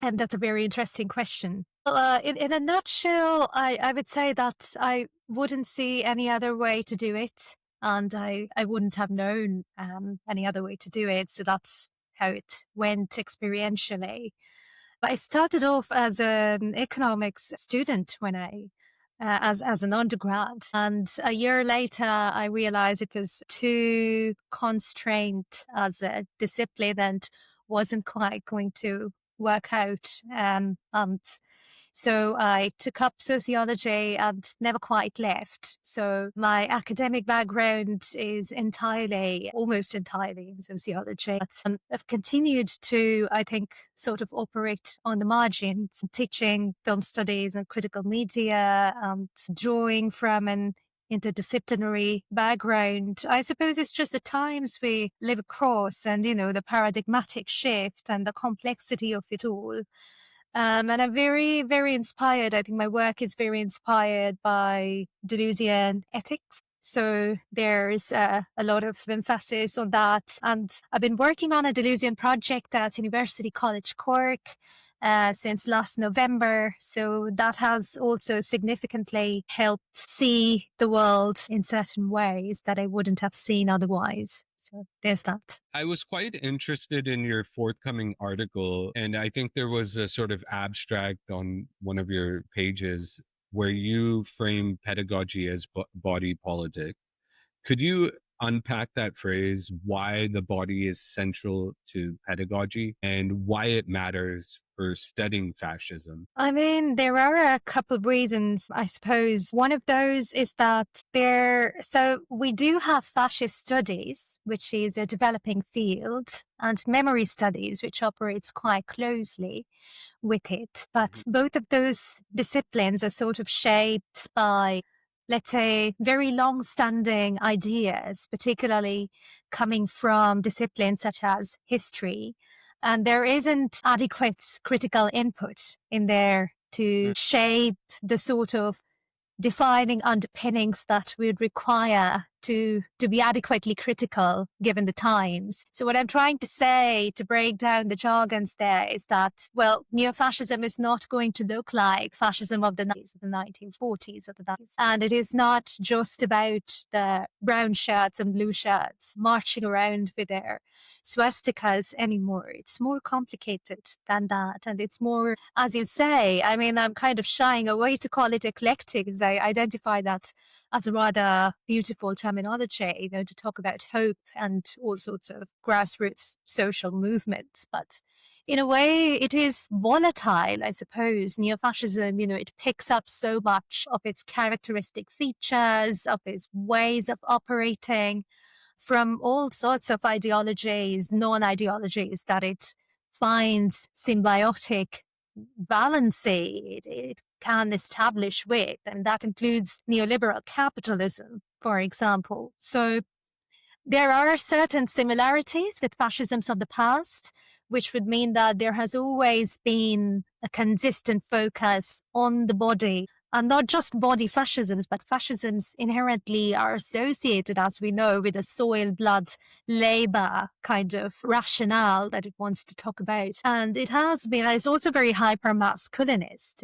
And that's a very interesting question. Well, in a nutshell, I would say that I wouldn't see any other way to do it. And I wouldn't have known any other way to do it. So that's how it went experientially. I started off as an economics student when as an undergrad, and a year later I realized it was too constrained as a discipline and wasn't quite going to work out. And so I took up sociology and never quite left. So my academic background is almost entirely in sociology. But I've continued to, I think, sort of operate on the margins, teaching film studies and critical media and drawing from an interdisciplinary background. I suppose it's just the times we live across and, the paradigmatic shift and the complexity of it all. And I'm very, very inspired. I think my work is very inspired by Deleuzian ethics. So there's a lot of emphasis on that. And I've been working on a Deleuzian project at University College Cork since last November. So that has also significantly helped see the world in certain ways that I wouldn't have seen otherwise. So there's that. I was quite interested in your forthcoming article, and I think there was a sort of abstract on one of your pages where you frame pedagogy as body politic. Could you unpack that phrase, why the body is central to pedagogy and why it matters for studying fascism? I mean, there are a couple of reasons, I suppose. One of those is that so we do have fascist studies, which is a developing field, and memory studies, which operates quite closely with it. But both of those disciplines are sort of shaped by, let's say, very long-standing ideas, particularly coming from disciplines such as history. And there isn't adequate critical input in there to shape the sort of defining underpinnings that we'd require to be adequately critical given the times. So what I'm trying to say, to break down the jargons there, is that, well, neo-fascism is not going to look like fascism of the 90s, of the 1940s, of the 90s. And it is not just about the brown shirts and blue shirts marching around with their swastikas anymore. It's more complicated than that. And it's more, as you say, I mean, I'm kind of shying away to call it eclectic because I identify that as a rather beautiful terminology, to talk about hope and all sorts of grassroots social movements. But in a way, it is volatile, I suppose. Neo-fascism, it picks up so much of its characteristic features, of its ways of operating from all sorts of ideologies, non-ideologies that it finds symbiotic valency it can establish with, and that includes neoliberal capitalism, for example. So there are certain similarities with fascisms of the past, which would mean that there has always been a consistent focus on the body, and not just body fascisms, but fascisms inherently are associated, as we know, with a soil, blood, labor kind of rationale that it wants to talk about. And it's also very hyper-masculinist.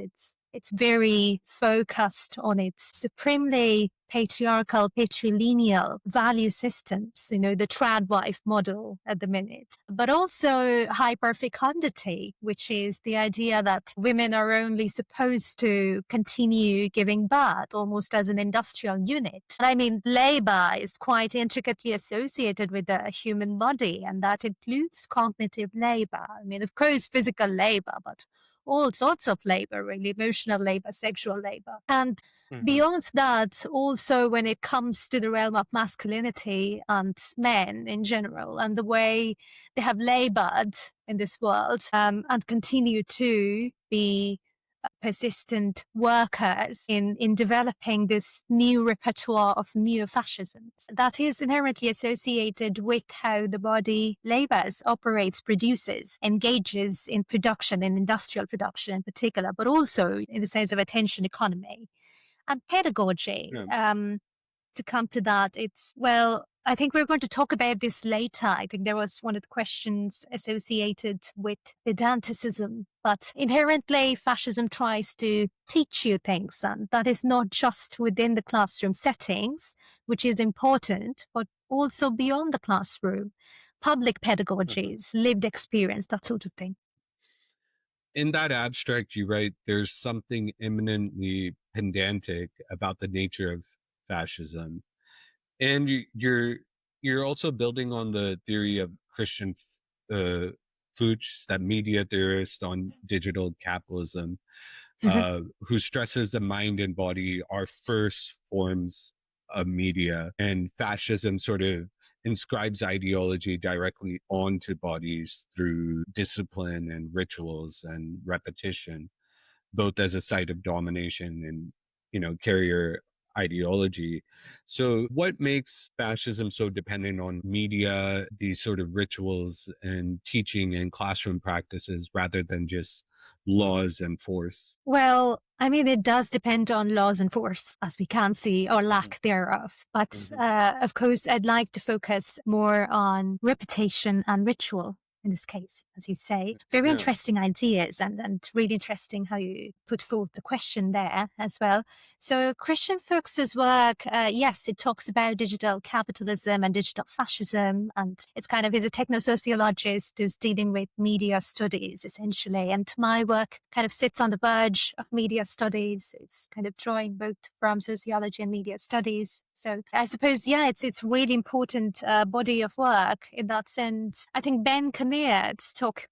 It's very focused on its supremely patriarchal, patrilineal value systems, the Tradwife model at the minute, but also hyperfecundity, which is the idea that women are only supposed to continue giving birth almost as an industrial unit. And I mean, labor is quite intricately associated with the human body, and that includes cognitive labor. I mean, of course, physical labor, but all sorts of labor, really, emotional labor, sexual labor. And beyond that, also when it comes to the realm of masculinity and men in general, and the way they have labored in this world and continue to be persistent workers in developing this new repertoire of neo-fascisms that is inherently associated with how the body labors, operates, produces, engages in production, in industrial production in particular, but also in the sense of attention economy. And pedagogy, to come to that, I think we're going to talk about this later. I think there was one of the questions associated with pedanticism, but inherently fascism tries to teach you things, and that is not just within the classroom settings, which is important, but also beyond the classroom, public pedagogies, lived experience, that sort of thing. In that abstract, you write there's something eminently pedantic about the nature of fascism, and you're also building on the theory of Christian uh, Fuchs, that media theorist on digital capitalism, who stresses the mind and body are first forms of media, and fascism sort of inscribes ideology directly onto bodies through discipline and rituals and repetition, both as a site of domination and, carrier ideology. So what makes fascism so dependent on media, these sort of rituals and teaching and classroom practices, rather than just laws and force? Well, I mean, it does depend on laws and force, as we can see, or lack thereof. But of course, I'd like to focus more on reputation and ritual in this case, as you say. Very Yeah. interesting ideas, and really interesting how you put forth the question there as well. So Christian Fuchs's work, yes, it talks about digital capitalism and digital fascism, and it's kind of, he's a techno-sociologist who's dealing with media studies, essentially. And my work kind of sits on the verge of media studies. It's kind of drawing both from sociology and media studies. So I suppose, yeah, it's really important body of work in that sense. I think Ben Camille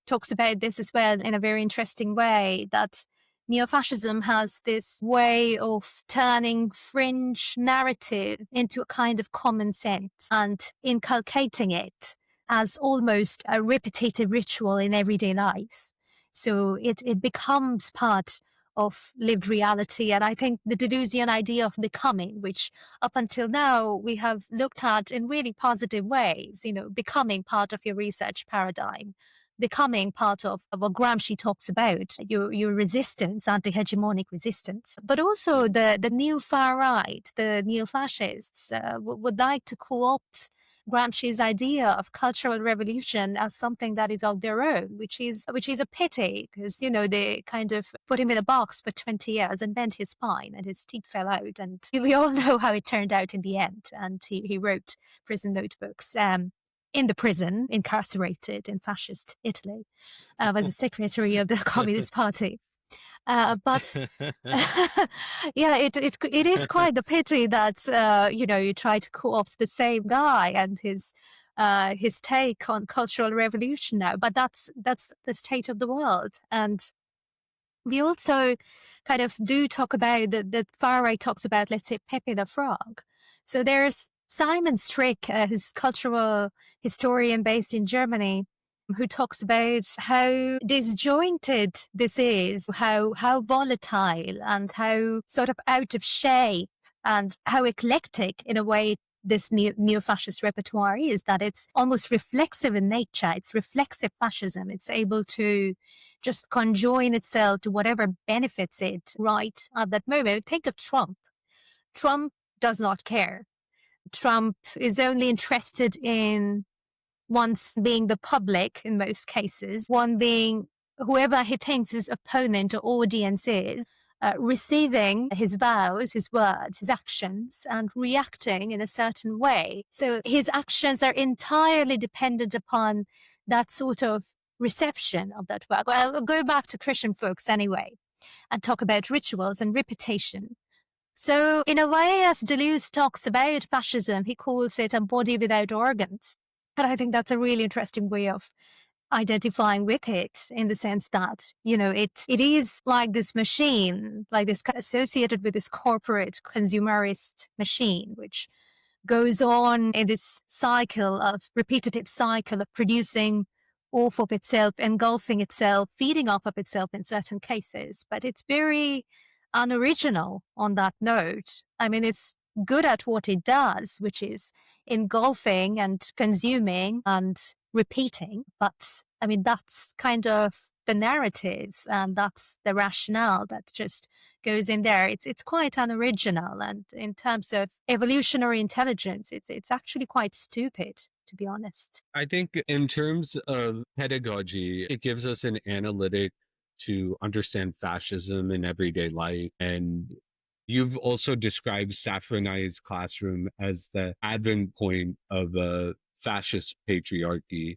talks about this as well in a very interesting way, that neo-fascism has this way of turning fringe narrative into a kind of common sense and inculcating it as almost a repetitive ritual in everyday life. So it becomes part of lived reality. And I think the Deleuzian idea of becoming, which up until now we have looked at in really positive ways, becoming part of your research paradigm, becoming part of what Gramsci talks about, your resistance, anti-hegemonic resistance. But also the new far right, the neo-fascists would like to co-opt Gramsci's idea of cultural revolution as something that is of their own, which is a pity, because they kind of put him in a box for 20 years and bent his spine and his teeth fell out, and we all know how it turned out in the end. And he wrote prison notebooks. In the prison, incarcerated in fascist Italy, was a secretary of the Communist Party. But yeah, it is quite a pity that you try to co-opt the same guy and his take on cultural revolution now. But that's the state of the world. And we also kind of do talk about the far right talks about, let's say, Pepe the Frog. So there's Simon Strick, who's cultural historian based in Germany, who talks about how disjointed this is, how volatile and how sort of out of shape and how eclectic in a way this neo-fascist repertoire is, that it's almost reflexive in nature. It's reflexive fascism. It's able to just conjoin itself to whatever benefits it right at that moment. Think of Trump. Trump does not care. Trump is only interested in once being the public in most cases, one being whoever he thinks his opponent or audience is, receiving his vows, his words, his actions, and reacting in a certain way. So his actions are entirely dependent upon that sort of reception of that work. Well, I'll go back to Christian Fuchs anyway and talk about rituals and repetition. So in a way, as Deleuze talks about fascism, he calls it a body without organs. And I think that's a really interesting way of identifying with it, in the sense that, it is like this machine, like this associated with this corporate consumerist machine, which goes on in this repetitive cycle of producing off of itself, engulfing itself, feeding off of itself in certain cases. But it's very unoriginal on that note. I mean, it's good at what it does, which is engulfing and consuming and repeating. But I mean, that's kind of the narrative, and that's the rationale that just goes in there. It's quite unoriginal, and in terms of evolutionary intelligence, it's actually quite stupid, to be honest. I think in terms of pedagogy, it gives us an analytic to understand fascism in everyday life. And you've also described saffronized classroom as the advent point of a fascist patriarchy.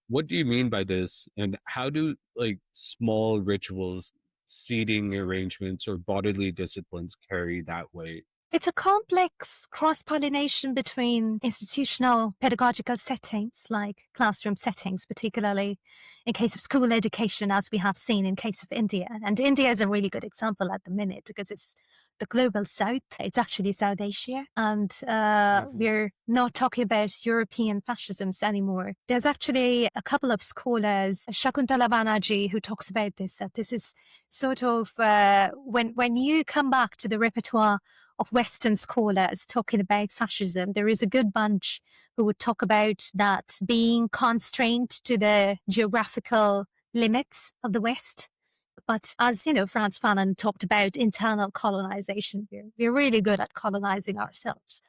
What do you mean by this? And how do like small rituals, seating arrangements, or bodily disciplines carry that weight? It's a complex cross-pollination between institutional pedagogical settings, like classroom settings, particularly in case of school education, as we have seen in case of India. And India is a really good example at the minute because it's the global south. It's actually South Asia. And we're not talking about European fascisms anymore. There's actually a couple of scholars, Shakuntala Banerjee, who talks about this, that this is sort of when you come back to the repertoire of Western scholars talking about fascism, there is a good bunch who would talk about that being constrained to the geographical limits of the West. But as you know, Franz Fanon talked about internal colonization. We're really good at colonizing ourselves.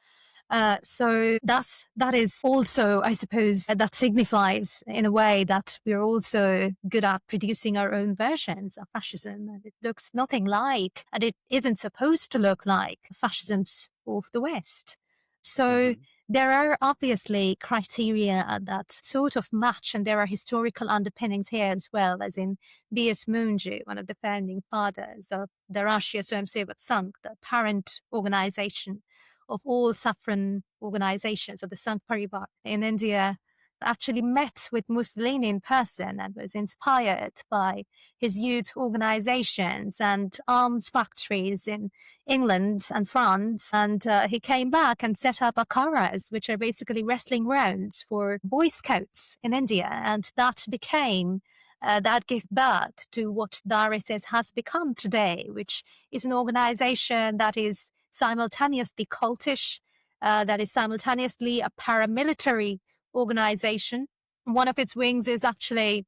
So that is also, I suppose, that signifies in a way that we're also good at producing our own versions of fascism. And it looks nothing like, and it isn't supposed to look like, fascisms of the West. So there are obviously criteria that sort of match, and there are historical underpinnings here as well, as in B.S. Munji, one of the founding fathers of the Rashtriya Swayamsevak Sangh, the parent organization of all saffron organizations of the Sangh Parivar in India, actually met with Mussolini in person and was inspired by his youth organizations and arms factories in England and France. And he came back and set up akharas, which are basically wrestling grounds for Boy Scouts in India. And that became that gave birth to what the RSS has become today, which is an organization that is simultaneously cultish, that is simultaneously a paramilitary organization. One of its wings is actually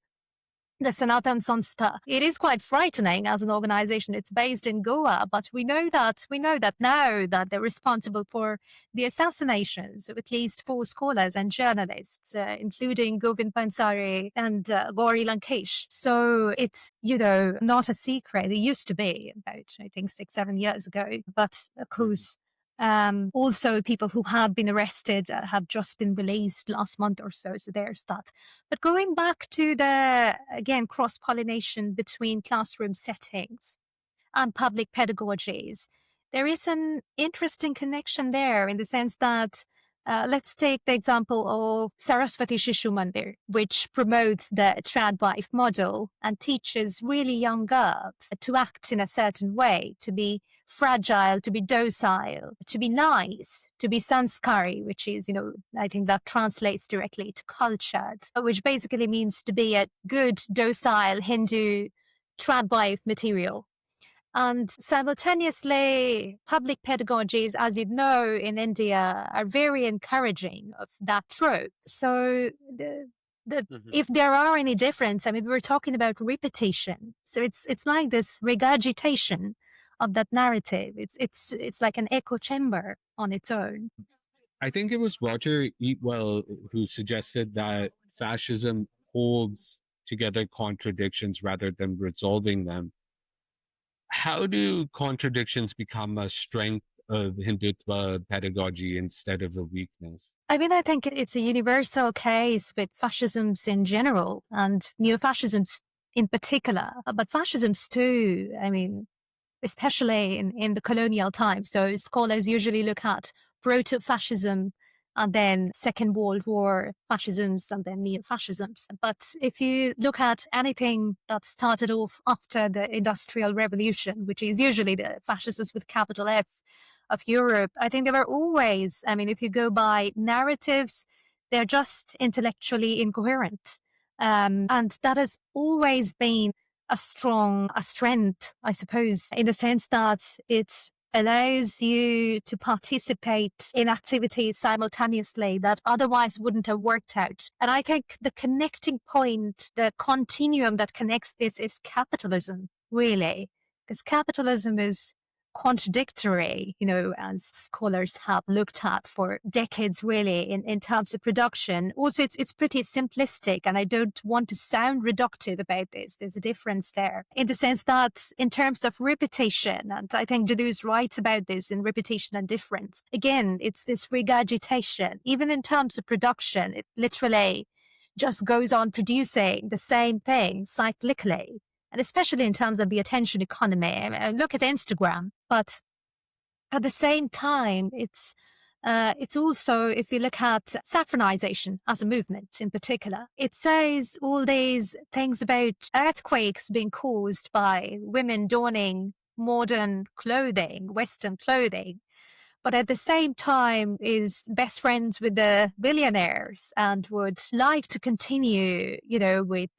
the Sanatan Sanstha. It is quite frightening as an organization. It's based in Goa, but we know that now that they're responsible for the assassinations of at least 4 scholars and journalists, including Govind Pansari and Gauri Lankesh. So it's, not a secret. It used to be about, I think, 6-7 years ago. But of course, also people who have been arrested have just been released last month or so. So there's that. But going back to the, again, cross-pollination between classroom settings and public pedagogies, there is an interesting connection there in the sense that let's take the example of Saraswati Shishu Mandir, which promotes the Tradwife model and teaches really young girls to act in a certain way, to be fragile, to be docile, to be nice, to be sanskari, which is, I think that translates directly to cultured, which basically means to be a good, docile Hindu Tradwife material. And simultaneously, public pedagogies, as you know, in India are very encouraging of that trope. So if there are any difference, I mean, we're talking about repetition. So it's like this regurgitation of that narrative. It's like an echo chamber on its own. I think it was Roger Eatwell who suggested that fascism holds together contradictions rather than resolving them. How do contradictions become a strength of Hindutva pedagogy instead of a weakness? I mean, I think it's a universal case with fascisms in general and neo-fascisms in particular, but fascisms too. I mean, especially in the colonial times. So scholars usually look at proto-fascism and then Second World War fascisms and then neo-fascisms. But if you look at anything that started off after the Industrial Revolution, which is usually the fascisms with capital F of Europe, I think they were always, I mean, if you go by narratives, they're just intellectually incoherent. And that has always been a strength, I suppose, in the sense that it allows you to participate in activities simultaneously that otherwise wouldn't have worked out. And I think the connecting point, the continuum that connects this is capitalism, really, because capitalism is contradictory, as scholars have looked at for decades, really, in terms of production. Also, it's pretty simplistic, and I don't want to sound reductive about this. There's a difference there in the sense that in terms of repetition, and I think Deleuze writes about this in Repetition and Difference. Again, it's this regurgitation. Even in terms of production, it literally just goes on producing the same thing cyclically. And especially in terms of the attention economy. I mean, look at Instagram, but at the same time, it's also, if you look at saffronization as a movement in particular, it says all these things about earthquakes being caused by women donning modern clothing, Western clothing, but at the same time is best friends with the billionaires and would like to continue, with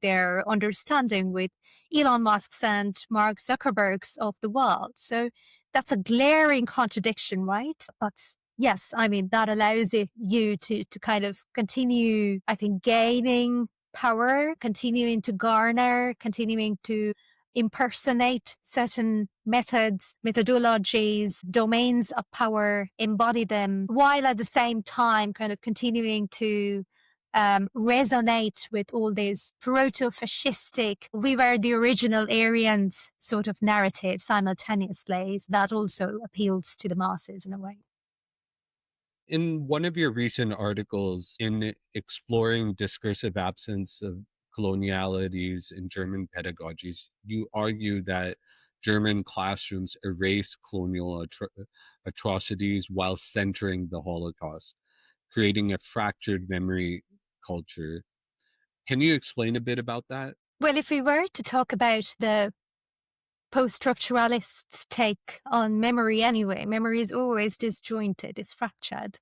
their understanding with Elon Musk's and Mark Zuckerberg's of the world. So that's a glaring contradiction, right? But yes, I mean, that allows you to kind of continue, I think, gaining power, continuing to garner, continuing to impersonate certain methods, methodologies, domains of power, embody them, while at the same time kind of continuing to resonate with all these proto-fascistic, we were the original Aryans sort of narrative simultaneously. So that also appeals to the masses in a way. In one of your recent articles in exploring discursive absence of colonialities in German pedagogies, you argue that German classrooms erase colonial atrocities while centering the Holocaust, creating a fractured memory culture. Can you explain a bit about that? Well, if we were to talk about the post-structuralist take on memory anyway, memory is always disjointed, it's fractured.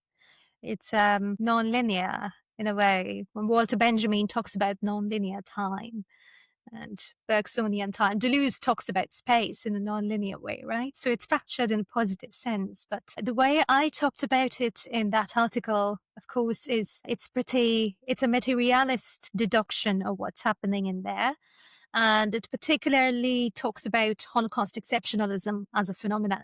It's non-linear in a way. When Walter Benjamin talks about non-linear time and Bergsonian time, Deleuze talks about space in a non-linear way, right? So it's fractured in a positive sense. But the way I talked about it in that article, of course, is it's a materialist deduction of what's happening in there. And it particularly talks about Holocaust exceptionalism as a phenomenon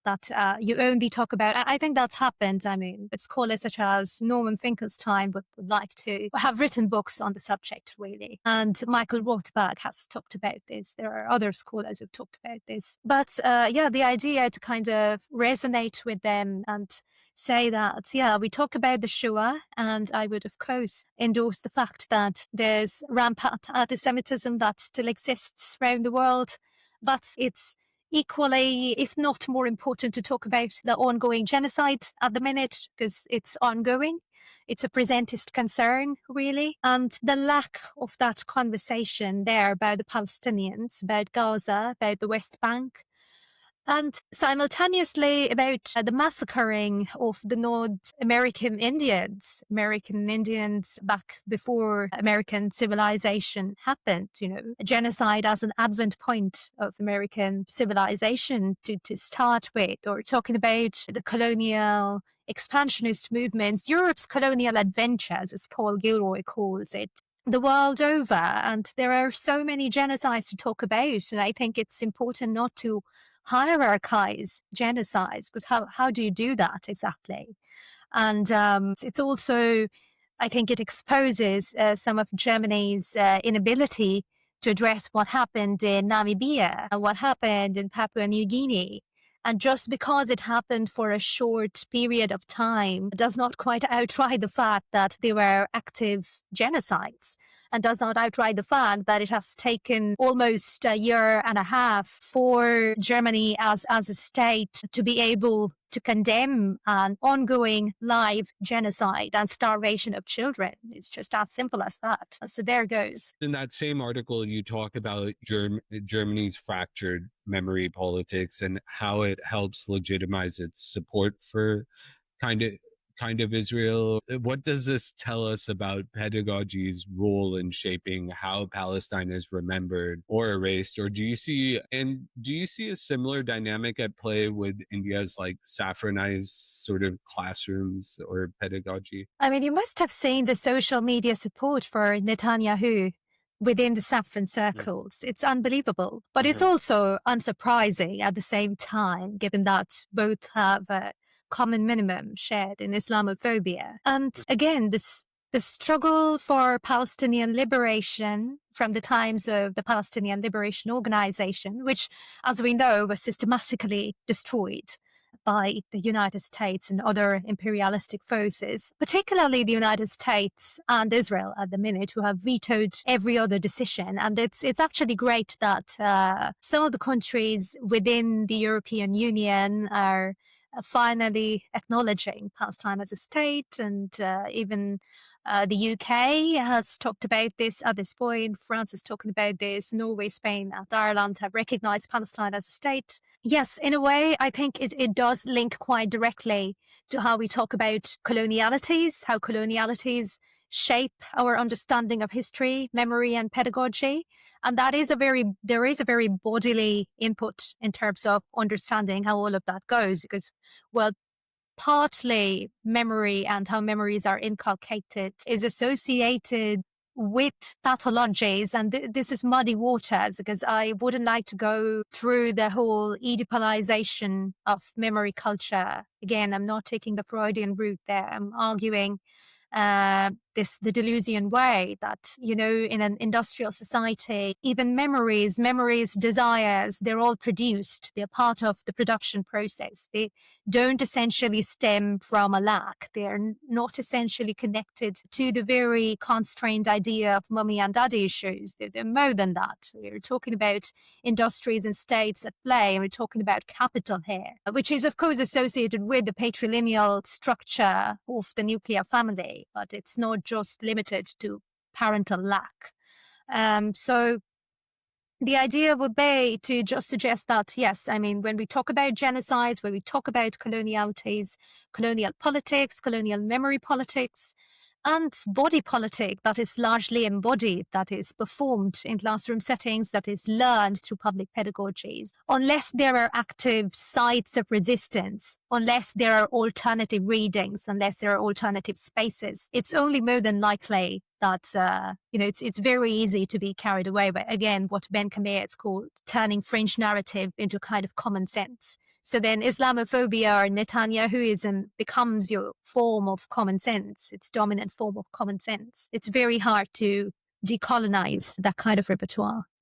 that you only talk about. I think that's happened. I mean, scholars such as Norman Finkelstein would like to have written books on the subject, really. And Michael Rothbard has talked about this. There are other scholars who've talked about this. But the idea to kind of resonate with them and say that, we talk about the Shoah, and I would, of course, endorse the fact that there's rampant anti-Semitism that still exists around the world, but it's equally, if not more important, to talk about the ongoing genocide at the minute, because it's ongoing. It's a presentist concern, really. And the lack of that conversation there about the Palestinians, about Gaza, about the West Bank, and simultaneously about the massacring of the North American Indians back before American civilization happened, a genocide as an advent point of American civilization to start with, or talking about the colonial expansionist movements, Europe's colonial adventures, as Paul Gilroy calls it, the world over. And there are so many genocides to talk about, and I think it's important not to hierarchize genocides, because how do you do that exactly? And it's also, I think it exposes some of Germany's inability to address what happened in Namibia and what happened in Papua New Guinea. And just because it happened for a short period of time does not quite outright the fact that they were active genocides, and does not outright the fact that it has taken almost a year and a half for Germany as a state to be able to condemn an ongoing live genocide and starvation of children. It's just as simple as that. So there goes. In that same article, you talk about Germany's fractured memory politics and how it helps legitimize its support for kind of kind of Israel. What does this tell us about pedagogy's role in shaping how Palestine is remembered or erased? Or do you see a similar dynamic at play with India's like saffronized sort of classrooms or pedagogy? I mean, you must have seen the social media support for Netanyahu within the saffron Mm, circles. It's unbelievable, but it's mhm, also unsurprising at the same time, given that both have a common minimum shared in Islamophobia. And again, the struggle for Palestinian liberation from the times of the Palestinian Liberation Organization, which, as we know, was systematically destroyed by the United States and other imperialistic forces, particularly the United States and Israel at the minute, who have vetoed every other decision. And it's actually great that some of the countries within the European Union are finally acknowledging Palestine as a state, and even the UK has talked about this at this point. France is talking about this. Norway, Spain, and Ireland have recognized Palestine as a state. Yes, in a way, I think it does link quite directly to how we talk about colonialities, how colonialities shape our understanding of history, memory, and pedagogy. And there is a very bodily input in terms of understanding how all of that goes, because, well, partly memory and how memories are inculcated is associated with pathologies. And this is muddy waters, because I wouldn't like to go through the whole Oedipalization of memory culture. Again, I'm not taking the Freudian route there. I'm arguing the Deleuzian way that, in an industrial society, even memories, desires, they're all produced. They're part of the production process. They don't essentially stem from a lack. They're not essentially connected to the very constrained idea of mummy and daddy issues. They're more than that. We're talking about industries and states at play, and we're talking about capital here, which is, of course, associated with the patrilineal structure of the nuclear family, but it's not just limited to parental lack. So the idea would be to just suggest that, yes, I mean, when we talk about genocides, when we talk about colonialities, colonial politics, colonial memory politics, and body politic that is largely embodied, that is performed in classroom settings, that is learned through public pedagogies, unless there are active sites of resistance, unless there are alternative readings, unless there are alternative spaces, it's only more than likely that it's very easy to be carried away by, again, what Ben Kameret's called turning fringe narrative into kind of common sense. So then Islamophobia or Netanyahuism becomes your form of common sense, its dominant form of common sense. It's very hard to decolonize that kind of repertoire.